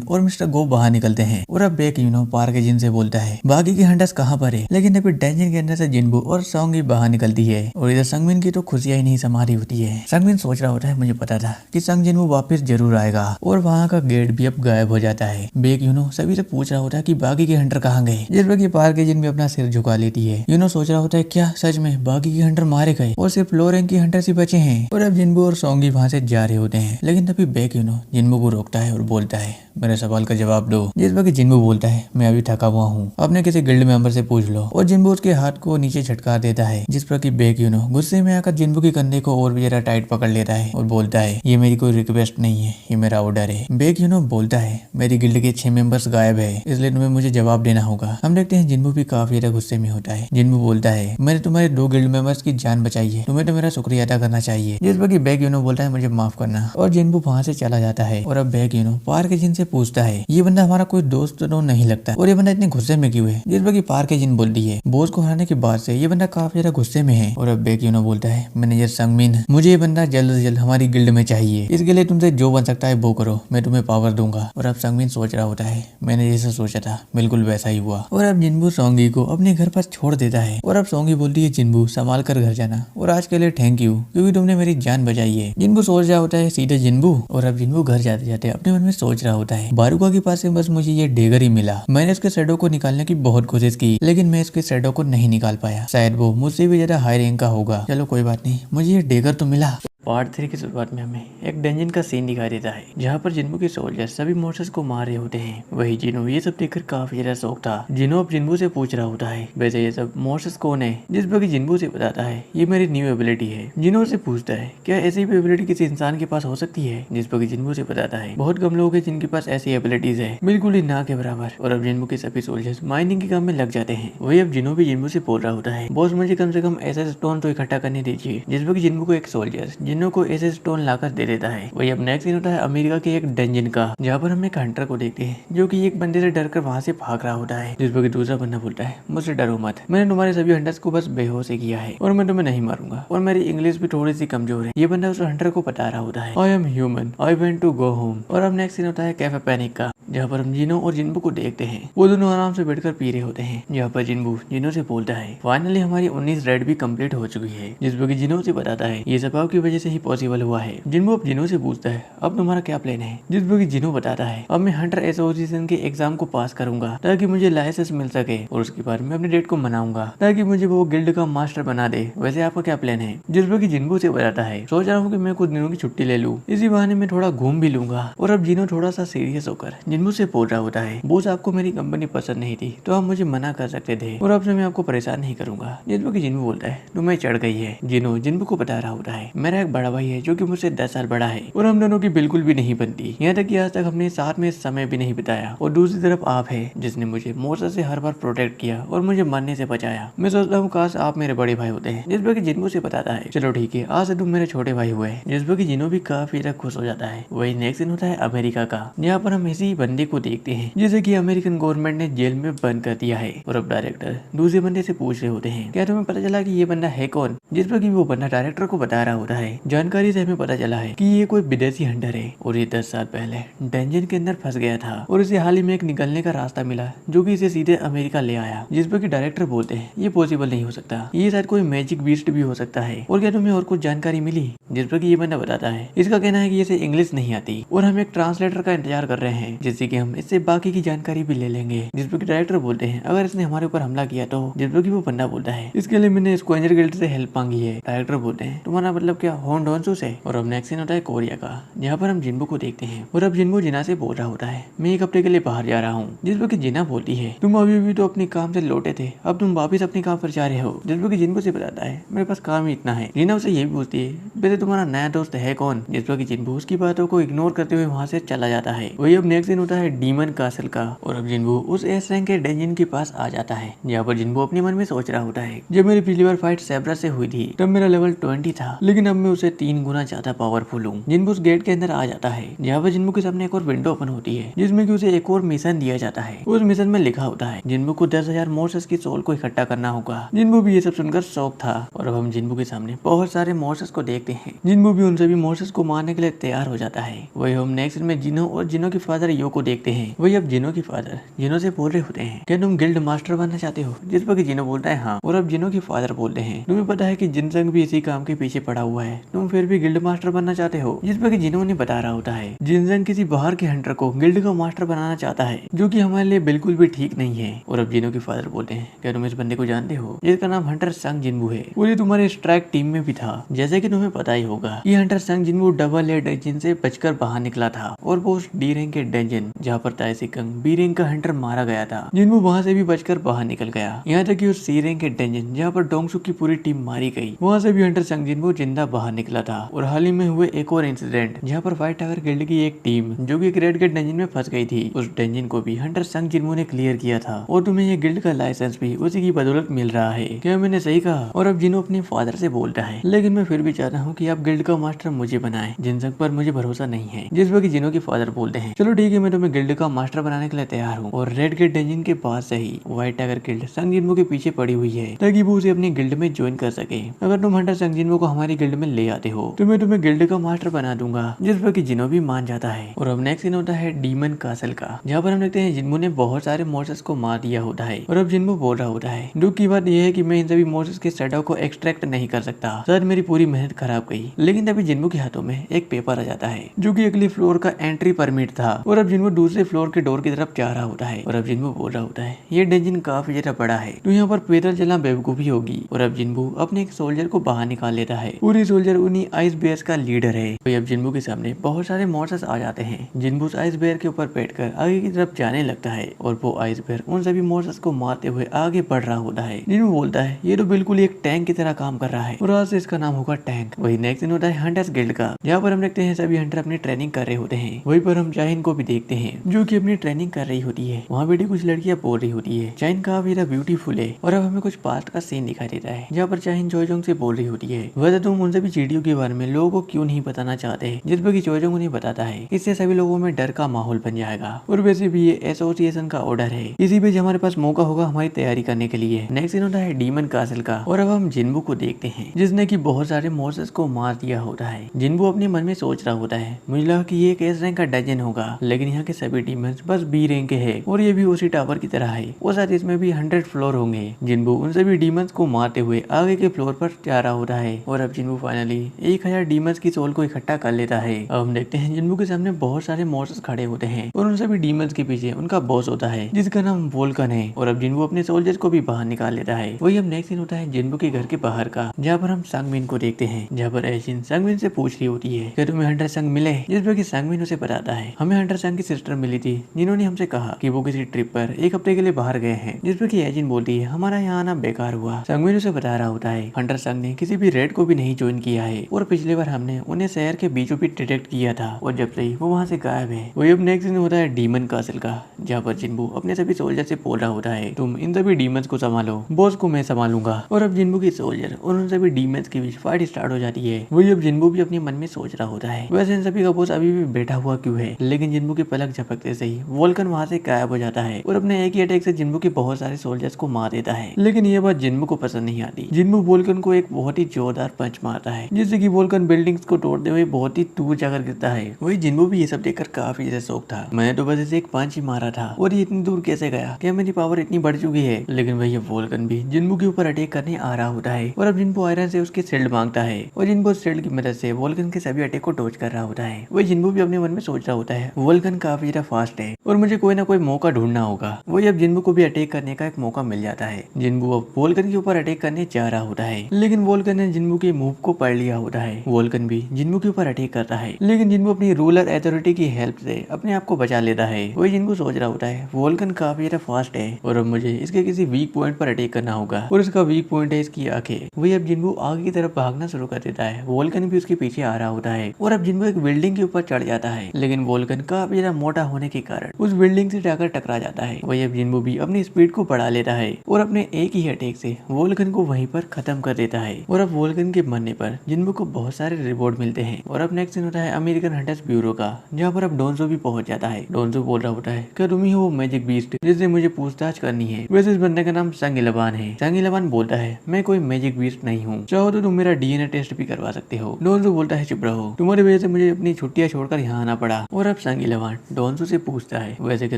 और मिस्टर गो बाहर निकलते हैं और अब बेक पार्क जिन से बोलता है बाकी के हंटर्स कहाँ पर है, लेकिन अभी डेंजिन के अंदर से जिनबू और सॉन्गी बाहर निकलती है और इधर संगमिन की तो खुशियां ही नहीं समारी होती है। संगमिन सोच रहा होता है मुझे पता था कि संग जिनबू वापस जरूर आएगा और वहाँ का गेट भी अब गायब हो जाता है। बेक सभी से पूछ रहा होता है कि बाकी के हंटर कहाँ गए, जिस पर पार्क जिन भी अपना सिर झुका लेती है। सोच रहा होता है क्या सच में बाकी के हंटर मारे गए और सिर्फ लो रैंक की हंटर्स ही बचे हैं। और अब जिनबू और सॉन्गी वहाँ से जा रहे होते हैं, लेकिन तभी बेक जिनबू को रोकता है और बोलता है मेरे सवाल का जवाब दो। जिस पर जिनबू बोलता है मैं अभी थका हुआ हूँ, अपने किसी गिल्ड मेंबर से पूछ लो। और जिनबू उसके हाथ को नीचे झटका देता है, जिस पर बेक गुस्से में आकर जिनबू के कंधे को और भी जरा टाइट पकड़ लेता है और बोलता है ये मेरी कोई रिक्वेस्ट नहीं है, ये मेरा ऑर्डर है। बेक बोलता है मेरी गिल्ड के 6 मेंबर्स गायब है, इसलिए तुम्हें मुझे जवाब देना होगा। हम देखते हैं जिनबू भी काफी ज्यादा गुस्से में होता है। जिनबू बोलता है मैंने तुम्हारे 2 गिल्ड मेंबर्स की जान बचाई है, तुम्हें तो मेरा शुक्रिया अदा करना चाहिए। जिस पर बेक बोलता है मुझे माफ करना और जिनबू वहाँ से चला जाता है। और अब बेक पार्क जिन से पूछता है ये बंदा हमारा कोई दोस्त तो नहीं लगता और ये बंदा इतने गुस्से में क्यों है। जिस पर पार्क जिन बोलती है बॉस को हराने के बाद से ये बंदा काफी ज्यादा गुस्से में है। और अब बेक बोलता है मैनेजर संगमिन मुझे ये बंदा जल्द से जल्द हमारी गिल्ड में चाहिए, इसके लिए तुमसे जो बन सकता है वो करो, मैं तुम्हें पावर दूंगा। और अब संगमिन सोच रहा होता है मैंने जैसा सोचा था बिल्कुल वैसा ही हुआ। और अब जिनबू सॉन्गी को अपने घर पर छोड़ देता है और अब सॉन्गी बोलती है जिनबू संभाल कर घर जाना और आज के लिए थैंक यू क्योंकि तुमने मेरी जान बचाई है। जिनबू सोच रहा होता है सीधे जिनबू। और अब जिनबू घर जाते जाते अपने मन में सोच रहा होता है बारूका के पास से बस मुझे ये डेगर ही मिला, मैंने इसके शैडो को निकालने की बहुत कोशिश की लेकिन मैं इसके शैडो को नहीं निकाल पाया, शायद वो मुझसे भी ज्यादा हाई रैंक का होगा। चलो कोई बात नहीं, मुझे ये डेगर तो मिला। पार्ट 3 की शुरुआत में हमें एक डंजन का सीन दिखाई देता है जहाँ पर जिन्बू के सोल्जर सभी मॉन्स्टर्स को मार रहे होते हैं। वही जिनो ये सब देखकर काफी ज्यादा शौक था। जिनो अब जिन्बू से पूछ रहा होता है वैसे ये सब मॉन्स्टर्स कौन है, जिस पर जिन्बू से बताता है ये मेरी न्यू एबिलिटी है। जिनो से पूछता है क्या ऐसी भी एबिलिटी किसी इंसान के पास हो सकती है, जिस पर जिन्बू से बताता है बहुत कम लोग हैं जिनके पास ऐसी एबिलिटीज है, बिल्कुल ही ना के बराबर। और अब जिन्बू के सभी सोल्जर्स माइनिंग के काम में लग जाते हैं। वही अब जिनो भी जिन्बू से बोल रहा होता है बॉस मुझे कम से कम ऐसे स्टोन तो इकट्ठा करने दीजिए, जिस पर जिन्बू को एक सोल्जर जिनो को ऐसे स्टोन लाकर दे देता है। वही अब नेक्स्ट सीन होता है अमेरिका के एक डंजन का, जहाँ पर हम एक हंटर को देखते हैं जो कि एक बंदे से डरकर वहाँ से भाग रहा होता है। जिस पर दूसरा बंदा बोलता है मुझसे डरो मत, मैंने तुम्हारे सभी हंटर्स को बस बेहोश किया है और मैं तुम्हें नहीं मारूंगा और मेरी इंग्लिश भी थोड़ी सी कमजोर है। ये बंदा उस हंटर को बता रहा होता है I am human, I want to go home. और अब नेक्स्ट सीन होता है कैफे पैनिक का, जहाँ पर हम जिनो और जिन्बू को देखते हैं वो दोनों आराम से बैठकर पी रहे होते हैं। यहाँ पर जिन्बू जिनो से बोलता है फाइनली हमारी 19 रेड भी कंप्लीट हो चुकी है, जिस पर जिनो से बताता है ये सब आपकी वजह से ही पॉसिबल हुआ है। जिन्बू अब जिनो से पूछता है अब तुम्हारा क्या प्लान है, जिस पर जिनो बताता है अब मैं हंटर एसोसिएशन के एग्जाम को पास करूंगा ताकि मुझे लाइसेंस मिल सके और उसके बाद मैं अपने डेट को मनाऊंगा ताकि मुझे वो गिल्ड का मास्टर बना दे। वैसे आपका क्या प्लान है, जिस पर जिन्बू से बताता है सोच रहा हूँ कि मैं कुछ दिनों की छुट्टी ले लूँ, इसी बहाने में थोड़ा घूम भी लूंगा। और अब जिनो थोड़ा सा सीरियस होकर जिन्बू से बोल रहा होता है बॉस आपको मेरी कंपनी पसंद नहीं थी तो आप मुझे मना कर सकते थे और अब से मैं आपको परेशान नहीं करूंगा। जिस पर जिन्बू बोलता है तुम्हें चढ़ गई है। जिनो जिन्बू को बता रहा होता है मेरा एक बड़ा भाई है जो कि मुझसे 10 साल बड़ा है और हम दोनों की बिल्कुल भी नहीं बनती, यहाँ तक कि आज तक हमने साथ में समय भी नहीं बिताया। और दूसरी तरफ आप है जिसने मुझे मोर्चा से हर बार प्रोटेक्ट किया और मुझे मरने से बचाया। मैं सोचता हूँ काश आप मेरे बड़े भाई होते हैं। जिस पर जिन्बू से बताता है चलो ठीक है आज से तुम मेरे छोटे भाई हुए। जिस पर जिनो भी काफी ज्यादा खुश हो जाता है। वही नेक्स्ट सीन होता है अमेरिका का, जहाँ पर हम इसी बंदे को देखते हैं जिसे कि अमेरिकन गवर्नमेंट ने जेल में बंद कर दिया है। और अब डायरेक्टर दूसरे बंदे से पूछ रहे होते हैं क्या तुम्हें पता चला कि ये बंदा है कौन, जिस पर कि वो बंदा डायरेक्टर को बता रहा होता है जानकारी से हमें पता चला है कि ये कोई विदेशी हंटर है और ये 10 साल पहले डंजन के अंदर फंस गया था और इसे हाल ही में एक निकलने का रास्ता मिला जो कि इसे सीधे अमेरिका ले आया। जिस पर कि डायरेक्टर बोलते हैं ये पॉसिबल नहीं हो सकता, ये शायद कोई मैजिक बीस्ट भी हो सकता है और क्या तुम्हें और कुछ जानकारी मिली। जिस पर कि ये बंदा बताता है इसका कहना है कि इसे इंग्लिश नहीं आती और हम एक ट्रांसलेटर का इंतजार कर रहे हैं जिससे कि हम इससे बाकी की जानकारी भी ले लेंगे। जिस पर कि डायरेक्टर बोलते हैं अगर इसने हमारे ऊपर हमला किया तो। जिस पर कि वो बंदा बोलता है इसके लिए मैंने स्क्वेंजर गिल्ड से हेल्प मांगी है। डायरेक्टर बोलते हैं तुम्हारा मतलब क्या होन डॉन्सू से। और अब नेक्स्ट सीन होता है कोरिया का, जहाँ पर हम जिन्बू को देखते हैं और अब जिन्बू जिना से बोल रहा होता है मैं एक हफ्ते के लिए बाहर जा रहा हूँ। जिस पर कि जिना बोलती है तुम अभी भी तो अपने काम से लौटे थे, अब तुम वापिस अपने काम पर जा रहे हो। जिस पर कि जिन्बू से बताता है मेरे पास काम ही इतना है। जिना उसे ये भी पूछती है वैसे तुम्हारा नया दोस्त है कौन। जिस पर कि जिन्बू उसकी बातों को इग्नोर करते हुए वहाँ से चला जाता है। वही अब नेक्स्ट दिन होता है डीमन कासल का और अब जिन्बू उस एस रैंक के डंजन के पास आ जाता है जहाँ पर जिन्बू अपने मन में सोच रहा होता है जब मेरी पिछली बार फाइट सेब्रा से हुई थी तब मेरा लेवल 20 था, लेकिन अब मैं उसे 3 गुना ज्यादा पावरफुल हूँ। जिन्बू उस गेट के अंदर आ जाता है जहाँ पर जिन्बू के सामने एक और विंडो ओपन होती है जिसमें कि उसे एक और मिशन दिया जाता है। उस मिशन में लिखा होता है जिन्बू को 10,000 मॉन्स्टर्स की सोल को इकट्ठा करना होगा। जिन्बू भी ये सब सुनकर शौक था और अब हम जिन्बू के सामने बहुत सारे मॉन्स्टर्स को देखते हैं। जिन्बू भी उन सभी मॉन्स्टर्स को मारने के लिए तैयार हो जाता है। वही हम नेक्स्ट में जिनो और जिनो के फादर यो को देखते हैं। वही अब जिनो के फादर जिनो से बोल रहे होते हैं क्या तुम गिल्ड मास्टर बनना चाहते हो, जिस पर जिनो बोलता है हाँ। और अब जिनो के फादर बोलते हैं तुम्हें पता है कि जिनसंग भी इसी काम के पीछे पड़ा हुआ है, तुम फिर भी गिल्ड मास्टर बनना चाहते हो। जिस पर जिनो ने बता रहा होता है जिनसंग किसी बाहर के हंटर को गिल्ड का मास्टर बनाना चाहता है जो कि हमारे लिए बिल्कुल भी ठीक नहीं है। और अब जिनो के फादर बोलते हैं क्या तुम इस बंदे को जानते हो जिसका नाम हंटर संग जिन्बू है, वो ये तुम्हारे स्ट्राइक टीम में भी था। जैसे कि तुम्हें पता ही होगा ये हंटर संग जिन्बू डबल ए डंजन से बचकर बाहर निकला था और वो उस डी रैंक के डंजन जहाँ पर ताइसिकंग बी रैंक का हंटर मारा गया था। जिन्बू वहाँ से भी बचकर बाहर निकल गया। यहाँ तक कि उस सी रैंक के डंजन जहाँ पर डोंगसू की पूरी टीम मारी गई वहाँ से भी हंटर संग जिन्बू जिंदा बाहर निकला था। और हाल ही में हुए एक और इंसिडेंट जहाँ पर व्हाइट टाइगर गिल्ड की एक टीम जो कि रेड के डंजन में फंस गई थी, उस डंजन को भी हंटर संग जिन्बू ने क्लियर किया था और तुम्हें ये गिल्ड का लाइसेंस भी उसी की बदौलत मिल रहा है। क्या मैंने सही कहा? और अब जिनो अपने फादर से बोलता है लेकिन मैं फिर भी चाहता हूँ कि आप गिल्ड का मास्टर मुझे बनाएं, जिनसंग पर मुझे भरोसा नहीं है। जिस पर जिनो के फादर बोलते हैं चलो ठीक है मैं तुम्हें गिल्ड का मास्टर बनाने के लिए तैयार हूँ। और रेड के डंजन के पास से ही व्हाइट टाइगर गिल्ड संग जिन्बू के पीछे पड़ी हुई है ताकि वो उसे अपनी गिल्ड में ज्वाइन कर सके। अगर तुम हंटर संग जिन्बू को हमारी गिल्ड में ले आते हो तो मैं तुम्हें गिल्ड का मास्टर बना दूंगा। जिस पर जिनो भी मान जाता है। और अब नेक्स्ट सीन होता है डीमन कासल का जहाँ पर हम देखते हैं जिन्बू ने बहुत सारे मॉन्स्टर्स को मार दिया होता है। और अब जिन्बू बोल रहा होता है दुख की बात यह है कि मैं इन सभी मॉन्स्टर्स के शैडो को एक्सट्रैक्ट नहीं कर सकता, शायद मेरी पूरी मेहनत खराब गई। लेकिन तभी जिन्बू के हाथों में एक पेपर आ जाता है जो कि अगली फ्लोर का एंट्री परमिट था। और अब जिन्बू दूसरे फ्लोर के डोर की तरफ जा रहा होता है। और अब जिन्बू बोल रहा होता है ये डंजन काफी ज्यादा बड़ा है तो यहाँ पर पैदल चलना बेवकूफी होगी। और अब जिन्बू अपने एक सोल्जर को बाहर निकाल लेता है। पूरी सोल्जर उन्हीं आइस बेयर्स का लीडर है। तो अब जिन्बू के सामने बहुत सारे मॉन्स्टर्स आ जाते हैं। जिन्बू उस आइस बेयर के ऊपर बैठकर आगे की तरफ जाने लगता है और वो आइस बेयर उन सभी मॉन्स्टर्स को मारते हुए आगे बढ़ रहा होता है। जिन्बू बोलता है ये तो बिल्कुल एक टैंक की तरह काम कर रहा है और आज से इसका नाम होगा टैंक। वही नेक्स्ट दिन होता है हंटर्स गिल्ड का जहाँ पर हम देखते हैं सभी हंटर अपनी ट्रेनिंग कर रहे होते हैं। वहीं पर हम चाइन को भी देखते हैं जो कि अपनी ट्रेनिंग कर रही होती है। वहाँ बेटी कुछ लड़कियां बोल रही होती है चाइन काफी ब्यूटीफुल है। और अब हमें कुछ पास्ट का सीन दिखाई देता है जहाँ पर चाइन चोजोंग से बोल रही होती है वैसे तुम उन सभी चीटियों के बारे में लोगों को क्यों नहीं बताना चाहते, जिस पर चोजोंग उन्हें बताता है इससे सभी लोगों में डर का माहौल बन जाएगा। और वैसे भी ये एसोसिएशन का ऑर्डर है, इसी बीच हमारे पास मौका होगा हमारी तैयारी करने के लिए। नेक्स्ट सीन होता है डीमन कासल का और अब हम जिन्बू को देखते हैं जिसने की बहुत सारे मॉन्स्टर्स को मार दिया होता है। जिन्बू अपने मन में सोच रहा होता है मुझे लगा कि ये एक एस रैंक का डंजन होगा लेकिन यहाँ के सभी डीमंस बस बी रैंक के है और ये भी उसी टावर की तरह है और साथ इसमें भी 100 फ्लोर होंगे। जिन्बू उन सभी डीमंस को मारते हुए आगे के फ्लोर पर जा रहा होता है। और अब जिन्बू फाइनली 1000 डीमंस की सोल को इकट्ठा कर लेता है। अब हम देखते हैं जिन्बू के सामने बहुत सारे मॉन्स्टर्स खड़े होते हैं और उन सभी डीमंस के पीछे उनका बॉस होता है जिसका नाम वोल्कन है। और अब जिन्बू अपने सोल्जर्स को भी बाहर निकाल लेता है। वही अब नेक्स्ट सीन होता है जिन्बू के घर के बाहर का जहाँ पर हम संगमिन को देखते हैं जहाँ पर ऐशिन संगमिन से पूछ रही होती है कि तुम्हें हंटर संग मिले, जिस पर कि संगमिन उसे बताता है हमें हंटर संग की सिस्टर मिली थी जिन्होंने हमसे कहा कि वो किसी ट्रिप पर 1 हफ्ते के लिए बाहर गए हैं, जिस पर कि ऐशिन बोलती है हमारा यहाँ आना बेकार हुआ। संगमिन उसे बता रहा होता है हंटर संग ने किसी भी रेड को भी नहीं ज्वाइन किया है और पिछली बार हमने उन्हें शहर के बीचों बीच डिटेक्ट किया था और जब से वो वहाँ से गायब है। वही अब नेक्स्ट दिन होता है डीमन कासल का जहाँ पर जिन्बू अपने सभी सोल्जर से बोल रहा होता है तुम इन सभी डीमंस को संभालो, बॉस को मैं संभालूंगा। और अब जिन्बू की सोल्जर और उन सभी डीमंस के बीच फाइट स्टार्ट हो जाती है। वही अब जिन्बू भी अपने मन में सोच रहा होता है वैसे इन सभी का बॉस अभी भी बैठा हुआ क्यों है, लेकिन जिन्बू की पलक झपकते से ही वोल्कन वहाँ से गायब हो जाता है और अपने एक ही अटैक से जिन्बू के बहुत सारे सोल्जर्स को मार देता है। लेकिन ये बात जिन्बू को पसंद नहीं आती। जिन्बू वोल्कन को एक बहुत ही जोरदार पंच मारता है जिससे कि वोल्कन बिल्डिंग्स को तोड़ते हुए बहुत ही दूर जाकर गिरता है। वही जिन्बू भी ये सब देखकर काफी ज्यादा शौक था, मैंने तो बस इसे एक पंच ही मारा था और ये इतनी दूर कैसे गया, क्या मेरी पावर इतनी बढ़ चुकी है। लेकिन वही वोल्कन भी जिन्बू के ऊपर अटैक करने आ रहा होता है और अब जिन्बू आयरन से उसके शील्ड मांगता है और जिन्बू शील्ड की मदद से वोल्कन के सभी अटैक को डॉज कर रहा होता है। वही जिन्बू भी अपने मन में सोच रहा होता है वोल्कन काफी ज्यादा फास्ट है और मुझे कोई ना कोई मौका ढूंढना होगा। वही अब जिन्बू को भी अटैक करने का एक मौका मिल जाता है। जिन्बू अब वोल्कन के ऊपर अटैक करने जा रहा होता है लेकिन वोल्कन ने जिन्बू के मूव को पढ़ लिया होता है। वोल्कन भी जिन्बू के ऊपर अटैक करता है लेकिन जिन्बू अपनी रूलर अथॉरिटी की हेल्प से अपने आप को बचा लेता है। वही जिन्बू सोच रहा होता है वोल्कन काफी ज्यादा फास्ट है और अब मुझे इसके किसी वीक पॉइंट पर अटैक करना होगा और इसका वीक पॉइंट है इसकी आंखें। वही अब जिन्बू आगे की तरफ भागना शुरू कर देता है। वोल्कन भी उसके पीछे आ रहा होता है और अब जिन्बू एक बिल्डिंग के ऊपर चढ़ जाता है लेकिन वोल्कन काफी ज्यादा मोटा होने के कारण उस बिल्डिंग से जाकर टकरा जाता है। वही अब जिन्बू भी अपनी स्पीड को बढ़ा लेता है और अपने एक ही अटैक से वोल्कन को वहीं पर खत्म कर देता है। और अब वोल्कन के मरने पर जिन्बू को बहुत सारे रिवॉर्ड मिलते हैं। और अब नेक्स्ट सीन होता है अमेरिकन हंटर्स ब्यूरो का, जहाँ पर अब डोन्जो भी पहुंच जाता है। डोन्जो बोल रहा होता है क्या तुम ही हो वो मैजिक बीस्ट जिससे मुझे पूछताछ करनी है। वैसे इस बंदे का नाम सांगिलवान है। सांगिलवान बोलता है मैं कोई मैजिक बीस्ट नहीं हूँ, चाहो तो तुम मेरा डीएनए टेस्ट भी करवा सकते हो। डोन्जो बोलता है चुप रहो, तुम्हारी वजह से मुझे अपनी छुट्टियां छोड़कर यहाँ आना पड़ा। और अब सांगिलवान डोन्जो से पूछता है वैसे कि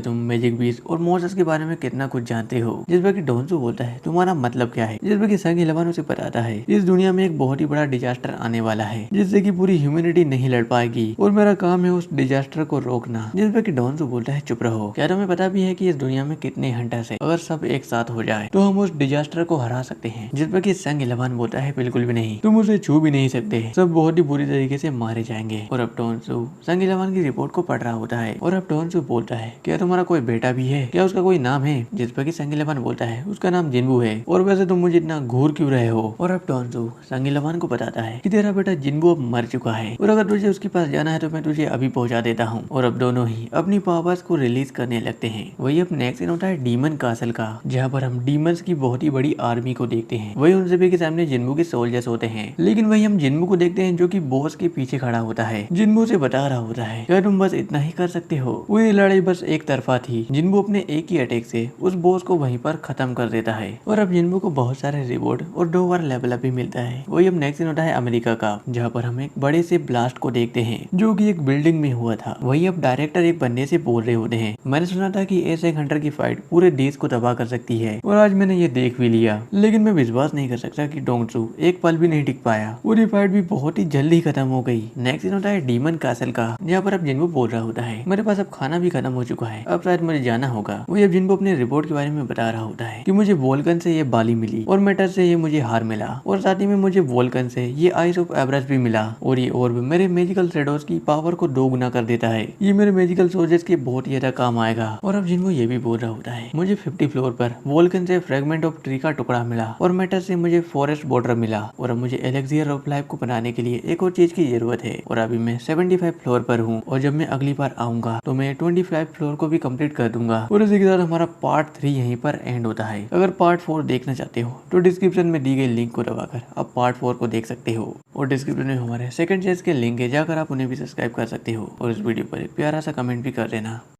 तुम मैजिक बीस्ट और मोसेस के बारे में कितना कुछ जानते हो। जिस पर कि डोन्जो बोलता है तुम्हारा मतलब क्या है। जिस पर कि सांगिलवान उसे बताता है इस दुनिया में एक बहुत ही बड़ा डिजास्टर आने वाला है जिससे कि पूरी ह्यूमैनिटी नहीं लड़ पाएगी और मेरा काम है उस डिजास्टर को रोकना। जिस पर कि डोन्जो बोलता है चुप रहो, क्या तुम्हें पता भी है कि इस दुनिया में कितने हंटर्स हैं, अगर सब एक साथ हो जाए तो हम उस डिजास्टर को हरा सकते हैं। जिस पर कि सांगिलवान बोलता है बिल्कुल भी नहीं, तुम उसे छू भी नहीं सकते, सब बहुत ही बुरी तरीके से मारे जाएंगे। और अब डोन्जो सांगिलवान की रिपोर्ट को पढ़ रहा होता है और अब डोन्जो बोलता है क्या तुम्हारा कोई बेटा भी है, क्या उसका कोई नाम है। जिस पर कि सांगिलवान बोलता है उसका नाम जिन्बू है और वैसे तुम मुझे इतना घूर क्यों रहे हो। और अब डोन्जो सांगिलवान को बताता है कि तेरा बेटा जिन्बू अब मर चुका है और अगर तुझे उसके पास जाना है तो मैं तुझे अभी पहुंचा देता हूँ। और अब दोनों ही अपनी पावर्स को रिलीज करने लगते हैं। वही अब नेक्स्ट सीन होता है डीमन कासल का, जहाँ पर हम डीमंस की बहुत ही बड़ी आर्मी को देखते हैं। वही उन सभी के सामने जिन्बू के सोल्जर्स होते हैं, लेकिन वही हम जिन्बू को देखते हैं जो कि बॉस के पीछे खड़ा होता है। जिन्बू से बता रहा होता है क्या तुम बस इतना ही कर सकते हो। वो ये लड़ाई बस एक तरफा थी। जिन्बू अपने एक ही अटैक से उस बॉस को वहीं पर खत्म कर देता है और अब जिन्बू को बहुत सारे रिवॉर्ड और 2 बार लेवल अप भी मिलता है। वही अब नेक्स्ट सीन होता है अमेरिका का, जहाँ पर हम एक बड़े से ब्लास्ट को देखते हैं जो कि एक बिल्डिंग में हुआ था। वही अब डायरेक्टर एक बंदे से बोल रहे होते हैं मैंने सुना था कि ऐसे एक हंटर की फाइट पूरे देश को तबाह कर सकती है और आज मैंने ये देख भी लिया, लेकिन मैं विश्वास नहीं कर सकता कि डोंगसू एक पल भी नहीं टिक पाया और ये फाइट भी बहुत ही जल्दी खत्म हो गई। नेक्स्ट सीन होता है डीमन कासल का, जहाँ पर अब जिन्बू बोल रहा होता है मेरे पास अब खाना भी खत्म हो चुका है, अब शायद मुझे जाना होगा। वही अब जिन्बू अपने रिपोर्ट के बारे में बता रहा होता है कि मुझे वोल्कन से ये बाली मिली और मेटर से ये मुझे हार मिला और साथ ही में मुझे वोल्कन से ये आइस ऑफ एवरेज भी मिला और ये ऑर्ब मेरे मैजिकल थ्रेडोस की पावर को 2 गुना कर देता है। ये मेरे मैजिकल सोल्जर्स के बहुत ही ज्यादा काम आएगा। और अब जिन्बू ये भी बोल रहा होता है मुझे 50 फ्लोर पर वोल्कन से फ्रेगमेंट ऑफ ट्री का टुकड़ा मिला और मेटर से मुझे फॉरेस्ट बॉर्डर मिला और अब मुझे एलेक्सियर ऑफ लाइफ को बनाने के लिए एक और चीज की जरूरत है और अभी मैं 75 फ्लोर पर हूँ और जब मैं अगली बार आऊंगा तो मैं 25 फ्लोर को भी कंप्लीट कर दूंगा। और इसी के साथ हमारा पार्ट 3 यहीं पर एंड होता है। अगर पार्ट 4 देखना चाहते हो तो डिस्क्रिप्शन में दी गई लिंक को दबाकर आप पार्ट 4 को देख सकते हो और डिस्क्रिप्शन में हमारे सेकंड चैनल के लिंक है, जाकर आप उन्हें भी सब्सक्राइब कर सकते हो और इस वीडियो पर एक प्यारा सा कमेंट भी कर देना।